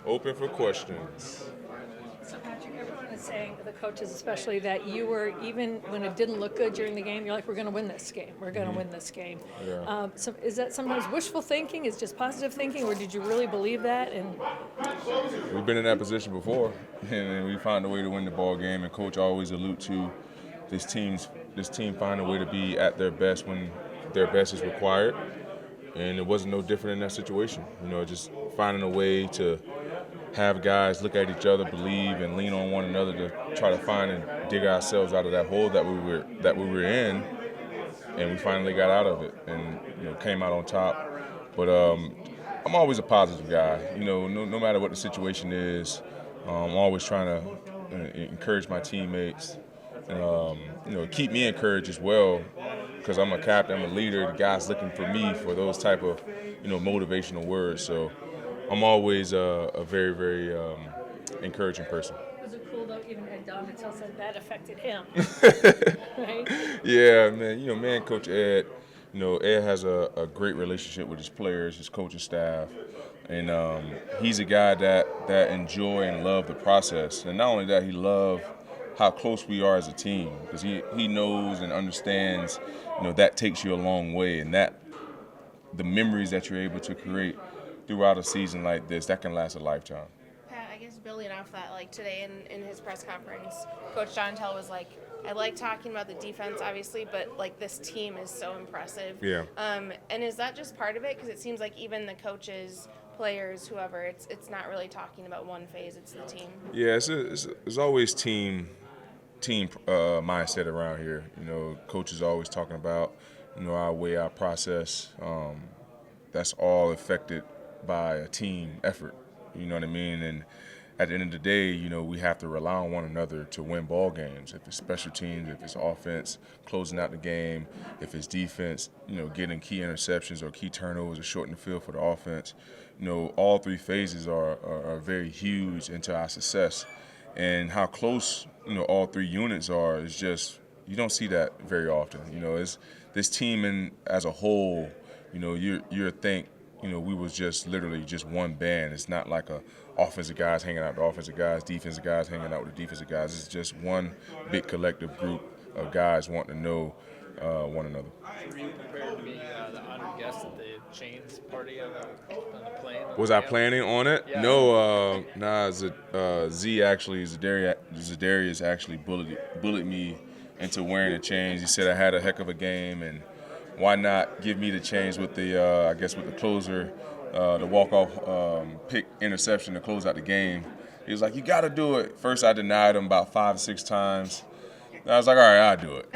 Open for questions. So, Patrick, everyone is saying, the coaches especially, that you were, even when it didn't look good during the game, you're like, we're going to win this game. We're going to win this game. Yeah. So is that sometimes wishful thinking? Is just positive thinking? Or did you really believe that? And We've been in that position before, and we find a way to win the ball game. And coach always allude to this team find a way to be at their best when their best is required. And it wasn't no different in that situation. Just finding a way to have guys look at each other, believe, and lean on one another to try to find and dig ourselves out of that hole that we were in, and we finally got out of it and came out on top. But I'm always a positive guy. No matter what the situation is, I'm always trying to encourage my teammates. Keep me encouraged as well, because I'm a captain, I'm a leader. The guys looking for me for those type of motivational words. So I'm always a very, very encouraging person. was it cool, though, even Ed Donatel said that affected him, right? Yeah, man. Coach Ed. Ed has a great relationship with his players, his coaching staff, and he's a guy that enjoy and love the process. And not only that, he loves how close we are as a team, because he knows and understands. That takes you a long way, and that the memories that you're able to create throughout a season like this, that can last a lifetime. Pat, I guess building off that, like today in his press conference, Coach Dontel was like, I like talking about the defense, obviously, but like this team is so impressive. Yeah. And is that just part of it? Because it seems like even the coaches, players, whoever, it's not really talking about one phase, it's the team. Yeah, it's always team mindset around here. Coaches always talking about our way, our process. That's all affected by a team effort. You know what I mean? And at the end of the day, we have to rely on one another to win ball games. If it's special teams, if it's offense, closing out the game, if it's defense, getting key interceptions or key turnovers or shortening the field for the offense. All three phases are very huge into our success. And how close, all three units are is just, you don't see that very often. It's this team as a whole, you're think, we was just literally just one band. It's not like offensive guys hanging out with the offensive guys, defensive guys hanging out with the defensive guys. It's just one big collective group of guys wanting to know one another. Were you prepared to be the honored guest at the chains party on the plane? Was I planning on it? Yeah. No, Zadarius actually bullied me into wearing the chains. He said I had a heck of a game, and why not give me the chains with with the closer, the walk-off pick interception to close out the game. He was like, you got to do it. First I denied him about 5 or 6 times. I was like, all right, I'll do it.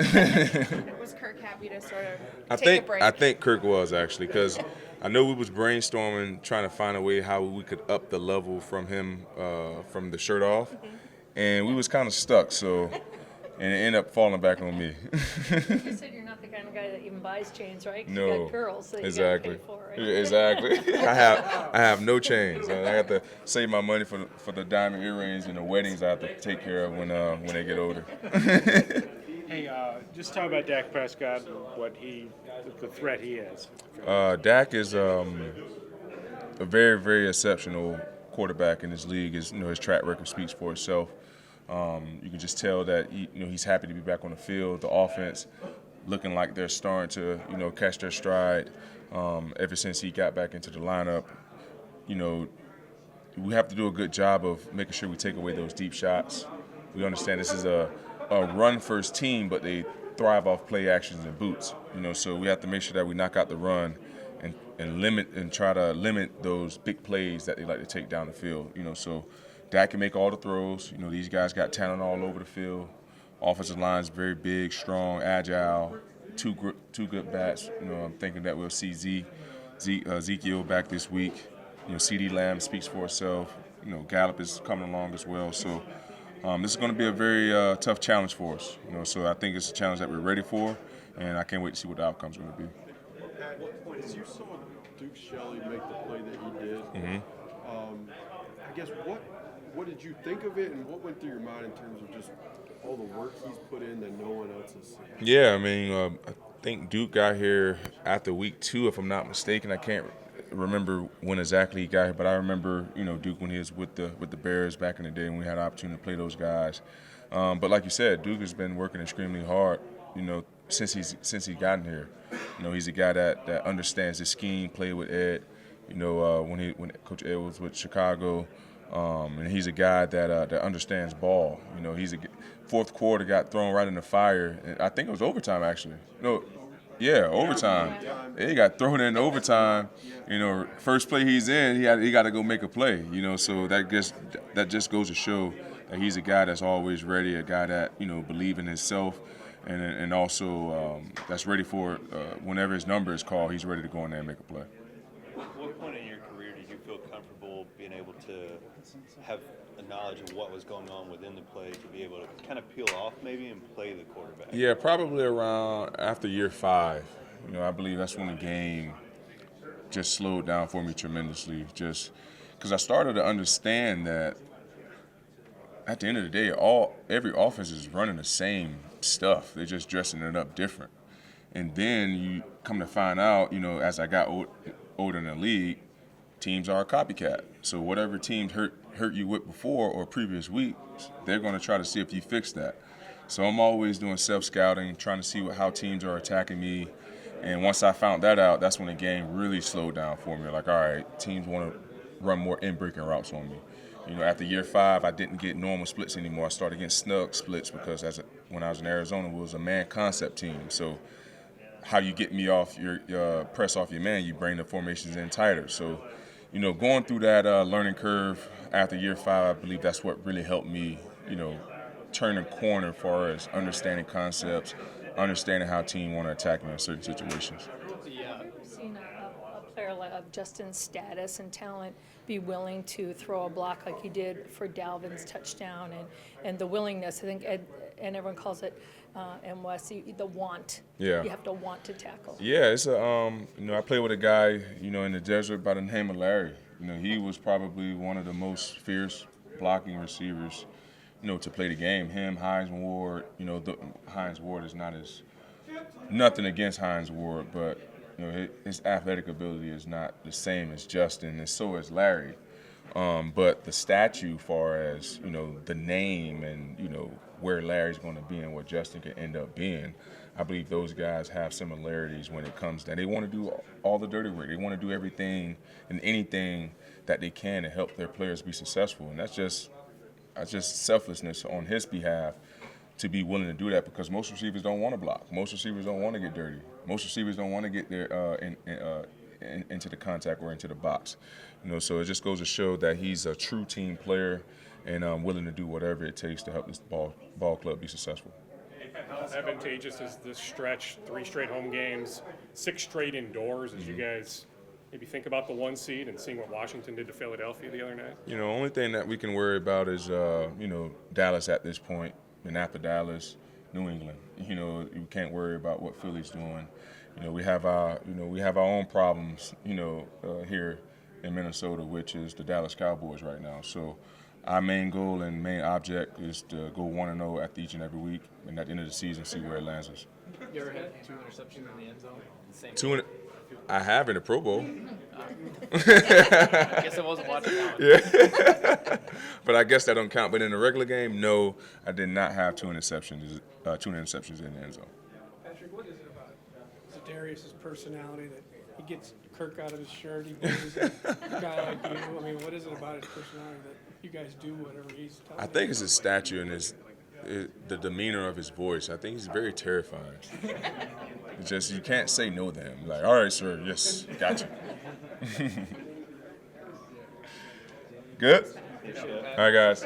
Was Kirk happy to sort of take a break? I think Kirk was, actually, because I know we was brainstorming, trying to find a way how we could up the level from him, from the shirt off, and we was kind of stuck, so, and it ended up falling back on me. You said you're not the kind of guy that even buys chains, right? 'Cause No, you got girls that exactly. you got to pay for, right? Exactly. I have no chains. I have to save my money for the diamond earrings and the weddings I have to take care of when they get older. Hey, just talk about Dak Prescott and the threat he is. Dak is a very, very exceptional quarterback in this league. His track record speaks for itself. You can just tell that he's happy to be back on the field. The offense looking like they're starting to catch their stride. Ever since he got back into the lineup, we have to do a good job of making sure we take away those deep shots. We understand this is a run-first team, but they thrive off play actions and boots. So we have to make sure that we knock out the run and try to limit those big plays that they like to take down the field. So Dak can make all the throws. These guys got talent all over the field. Offensive line's very big, strong, agile. Two good bats. I'm thinking that we'll see Ezekiel back this week. CeeDee Lamb speaks for itself. Gallup is coming along as well. So this is going to be a very tough challenge for us. So I think it's a challenge that we're ready for, and I can't wait to see what the outcome's going to be. At what point, as you saw Duke Shelley make the play that he did, I guess what did you think of it, and what went through your mind in terms of just all the work he's put in that no one else has seen? Yeah, I mean, I think Duke got here after week 2, if I'm not mistaken. I can't remember when exactly he got here, but I remember, Duke when he was with the Bears back in the day, and we had the opportunity to play those guys. But like you said, Duke has been working extremely hard, since he's gotten here. He's a guy that understands the scheme, played with Ed. When Coach Ed was with Chicago, and he's a guy that understands ball. He's a fourth quarter got thrown right in the fire. And I think it was overtime actually. No, yeah, overtime. He got thrown in overtime. First play he's in, he got to go make a play. So that just goes to show that he's a guy that's always ready, a guy that believe in himself, and also that's ready for whenever his number is called, he's ready to go in there and make a play. What point in your career did you feel comfortable being able to have a knowledge of what was going on within the play to be able to kind of peel off maybe and play the quarterback? Yeah, probably around after year 5. I believe that's when the game just slowed down for me tremendously, just because I started to understand that at the end of the day, every offense is running the same stuff. They're just dressing it up different. And then you come to find out, as I got older in the league, teams are a copycat. So whatever teams hurt you with before or previous weeks, they're going to try to see if you fix that. So I'm always doing self-scouting, trying to see how teams are attacking me. And once I found that out, that's when the game really slowed down for me. Like, all right, teams want to run more in-breaking routes on me. After year 5, I didn't get normal splits anymore. I started getting snug splits because when I was in Arizona, it was a man concept team. So how you get me off your press off your man, you bring the formations in tighter. So, going through that learning curve after year 5, I believe that's what really helped me, turn the corner as far as understanding concepts, understanding how team want to attack me in certain situations. We've seen a player of Justin's status and talent be willing to throw a block like he did for Dalvin's touchdown, and the willingness. I think Ed, and everyone calls it, and Wes, the want. Yeah. You have to want to tackle. Yeah, it's I played with a guy, in the desert by the name of Larry. He was probably one of the most fierce blocking receivers, to play the game. Him, Hines Ward, Hines Ward is nothing against Hines Ward, but his athletic ability is not the same as Justin, and so is Larry. But the statue, far as the name and where Larry's going to be and what Justin can end up being, I believe those guys have similarities when it comes to that. They want to do all the dirty work. They want to do everything and anything that they can to help their players be successful, and that's just selflessness on his behalf to be willing to do that, because most receivers don't want to block. Most receivers don't want to get dirty. Most receivers don't want to get there into the contact or into the box. So it just goes to show that he's a true team player and willing to do whatever it takes to help this ball club be successful. How advantageous is this stretch? 3 straight home games, 6 straight indoors, as you guys maybe think about the 1 seed and seeing what Washington did to Philadelphia the other night? Only thing that we can worry about is, Dallas at this point, and after Dallas, New England. You can't worry about what Philly's doing. We have our own problems, here in Minnesota, which is the Dallas Cowboys right now. So our main goal and main object is to go 1-0 after each and every week, and at the end of the season, see where it lands us. You ever had 2 interceptions in the end zone? I have in the Pro Bowl. I guess I wasn't watching that one. Yeah. But I guess that don't count. But in the regular game, no, I did not have 2 interceptions in the end zone. Patrick, what is it about Darius's personality that he gets Kirk out of his shirt, he bullies a guy like you? I mean, what is it about his personality that you guys do whatever he's telling you? I think it's his stature and the demeanor of his voice. I think he's very terrifying. It's just, you can't say no to him. Like, all right, sir, yes, gotcha. Good? All right, guys.